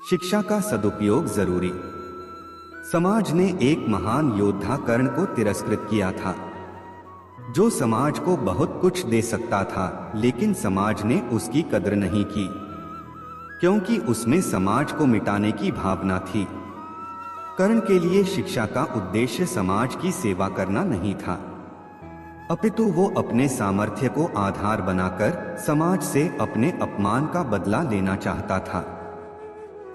शिक्षा का सदुपयोग जरूरी। समाज ने एक महान योद्धा कर्ण को तिरस्कृत किया था, जो समाज को बहुत कुछ दे सकता था, लेकिन समाज ने उसकी कद्र नहीं की, क्योंकि उसमें समाज को मिटाने की भावना थी। कर्ण के लिए शिक्षा का उद्देश्य समाज की सेवा करना नहीं था, अपितु वो अपने सामर्थ्य को आधार बनाकर समाज से अपने अपमान का बदला लेना चाहता था।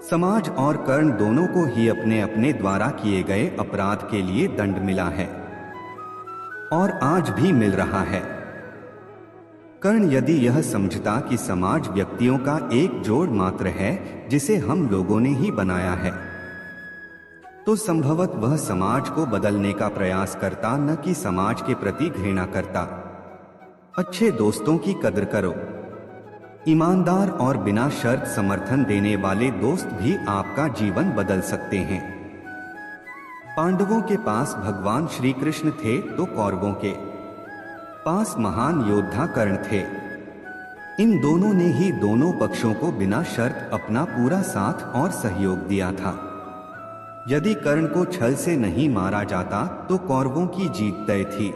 समाज और कर्ण दोनों को ही अपने अपने द्वारा किए गए अपराध के लिए दंड मिला है और आज भी मिल रहा है। कर्ण यदि यह समझता कि समाज व्यक्तियों का एक जोड़ मात्र है जिसे हम लोगों ने ही बनाया है, तो संभवतः वह समाज को बदलने का प्रयास करता, न कि समाज के प्रति घृणा करता। अच्छे दोस्तों की कद्र करो। ईमानदार और बिना शर्त समर्थन देने वाले दोस्त भी आपका जीवन बदल सकते हैं। पांडवों के पास भगवान श्री कृष्ण थे तो कौरवों के पास महान योद्धा कर्ण थे। इन दोनों ने ही दोनों पक्षों को बिना शर्त अपना पूरा साथ और सहयोग दिया था। यदि कर्ण को छल से नहीं मारा जाता तो कौरवों की जीत तय थी।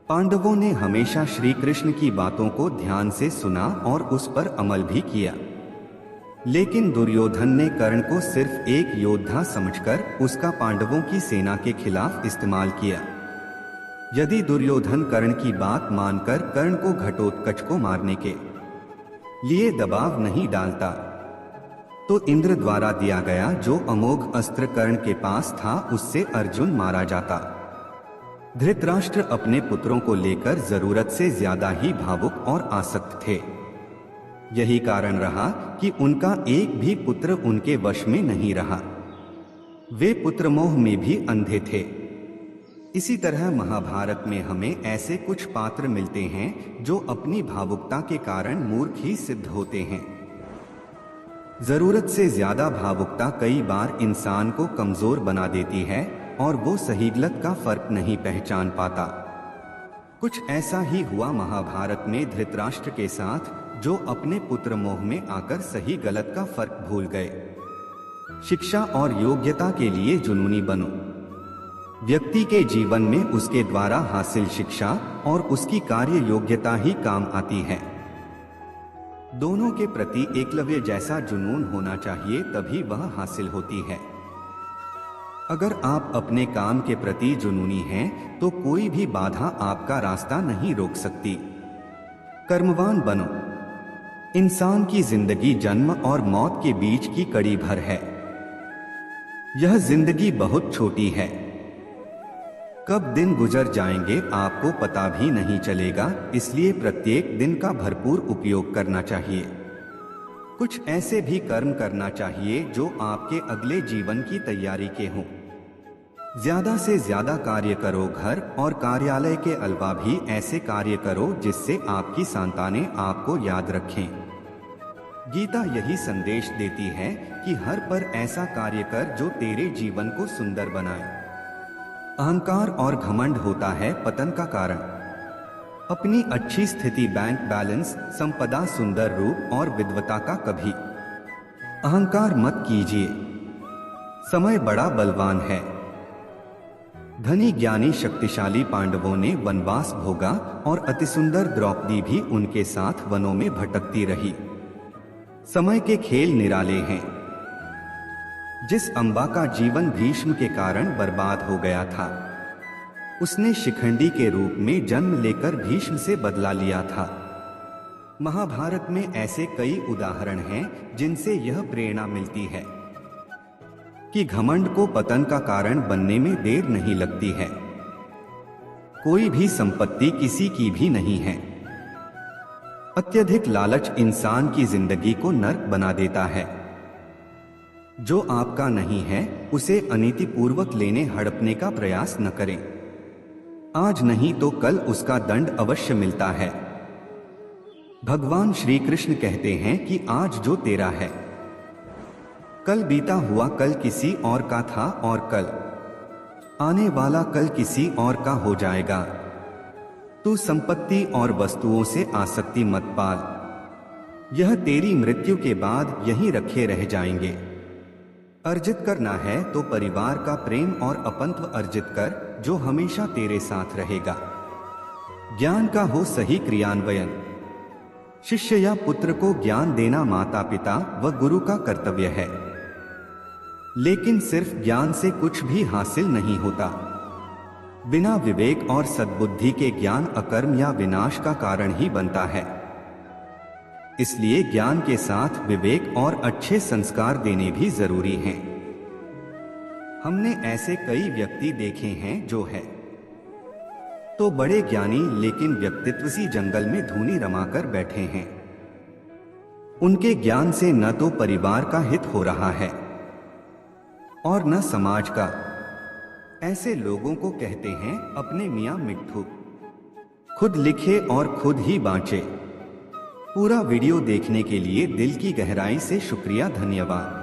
पांडवों ने हमेशा श्री कृष्ण की बातों को ध्यान से सुना और उस पर अमल भी किया, लेकिन दुर्योधन ने कर्ण को सिर्फ एक योद्धा समझकर उसका पांडवों की सेना के खिलाफ इस्तेमाल किया। यदि दुर्योधन कर्ण की बात मानकर कर्ण को घटोत्कच को मारने के लिए दबाव नहीं डालता, तो इंद्र द्वारा दिया गया जो अमोघ अस्त्र कर्ण के पास था उससे अर्जुन मारा जाता। धृतराष्ट्र अपने पुत्रों को लेकर जरूरत से ज्यादा ही भावुक और आसक्त थे। यही कारण रहा कि उनका एक भी पुत्र उनके वश में नहीं रहा। वे पुत्र मोह में भी अंधे थे। इसी तरह महाभारत में हमें ऐसे कुछ पात्र मिलते हैं जो अपनी भावुकता के कारण मूर्ख ही सिद्ध होते हैं। जरूरत से ज्यादा भावुकता कई बार इंसान को कमजोर बना देती है और वो सही गलत का फर्क नहीं पहचान पाता। कुछ ऐसा ही हुआ महाभारत में धृतराष्ट्र के साथ, जो अपने पुत्र मोह में आकर सही गलत का फर्क भूल गए। शिक्षा और योग्यता के लिए जुनूनी बनो। व्यक्ति के जीवन में उसके द्वारा हासिल शिक्षा और उसकी कार्य योग्यता ही काम आती है। दोनों के प्रति एकलव्य जैसा जुनून होना चाहिए, तभी वह हासिल होती है। अगर आप अपने काम के प्रति जुनूनी हैं, तो कोई भी बाधा आपका रास्ता नहीं रोक सकती। कर्मवान बनो। इंसान की जिंदगी जन्म और मौत के बीच की कड़ी भर है। यह जिंदगी बहुत छोटी है। कब दिन गुजर जाएंगे आपको पता भी नहीं चलेगा, इसलिए प्रत्येक दिन का भरपूर उपयोग करना चाहिए। कुछ ऐसे भी कर्म करना चाहिए जो आपके अगले जीवन की तैयारी के हों। ज्यादा से ज्यादा कार्य करो। घर और कार्यालय के अलावा भी ऐसे कार्य करो जिससे आपकी संतानें आपको याद रखें। गीता यही संदेश देती है कि हर पर ऐसा कार्य कर जो तेरे जीवन को सुंदर बनाए। अहंकार और घमंड होता है पतन का कारण। अपनी अच्छी स्थिति, बैंक बैलेंस, संपदा, सुंदर रूप और विद्वता का कभी अहंकार मत कीजिए। समय बड़ा बलवान है। धनी ज्ञानी शक्तिशाली पांडवों ने वनवास भोगा और अतिसुंदर द्रौपदी भी उनके साथ वनों में भटकती रही। समय के खेल निराले हैं। जिस अम्बा का जीवन भीष्म के कारण बर्बाद हो गया था, उसने शिखंडी के रूप में जन्म लेकर भीष्म से बदला लिया था। महाभारत में ऐसे कई उदाहरण हैं जिनसे यह प्रेरणा मिलती है कि घमंड को पतन का कारण बनने में देर नहीं लगती है। कोई भी संपत्ति किसी की भी नहीं है। अत्यधिक लालच इंसान की जिंदगी को नर्क बना देता है। जो आपका नहीं है उसे अनीतिपूर्वक लेने हड़पने का प्रयास न करें। आज नहीं तो कल उसका दंड अवश्य मिलता है। भगवान श्री कृष्ण कहते हैं कि आज जो तेरा है, कल बीता हुआ कल किसी और का था और कल आने वाला कल किसी और का हो जाएगा। तू संपत्ति और वस्तुओं से आसक्ति मत पाल। यह तेरी मृत्यु के बाद यहीं रखे रह जाएंगे। अर्जित करना है तो परिवार का प्रेम और अपनत्व अर्जित कर, जो हमेशा तेरे साथ रहेगा। ज्ञान का हो सही क्रियान्वयन। शिष्य या पुत्र को ज्ञान देना माता पिता व गुरु का कर्तव्य है, लेकिन सिर्फ ज्ञान से कुछ भी हासिल नहीं होता। बिना विवेक और सद्बुद्धि के ज्ञान अकर्म या विनाश का कारण ही बनता है। इसलिए ज्ञान के साथ विवेक और अच्छे संस्कार देने भी जरूरी हैं। हमने ऐसे कई व्यक्ति देखे हैं जो है तो बड़े ज्ञानी लेकिन व्यक्तित्व सी जंगल में धूनी रमाकर बैठे हैं। उनके ज्ञान से न तो परिवार का हित हो रहा है और न समाज का। ऐसे लोगों को कहते हैं अपने मियां मिट्ठू। खुद लिखे और खुद ही बांचे। पूरा वीडियो देखने के लिए दिल की गहराई से शुक्रिया, धन्यवाद।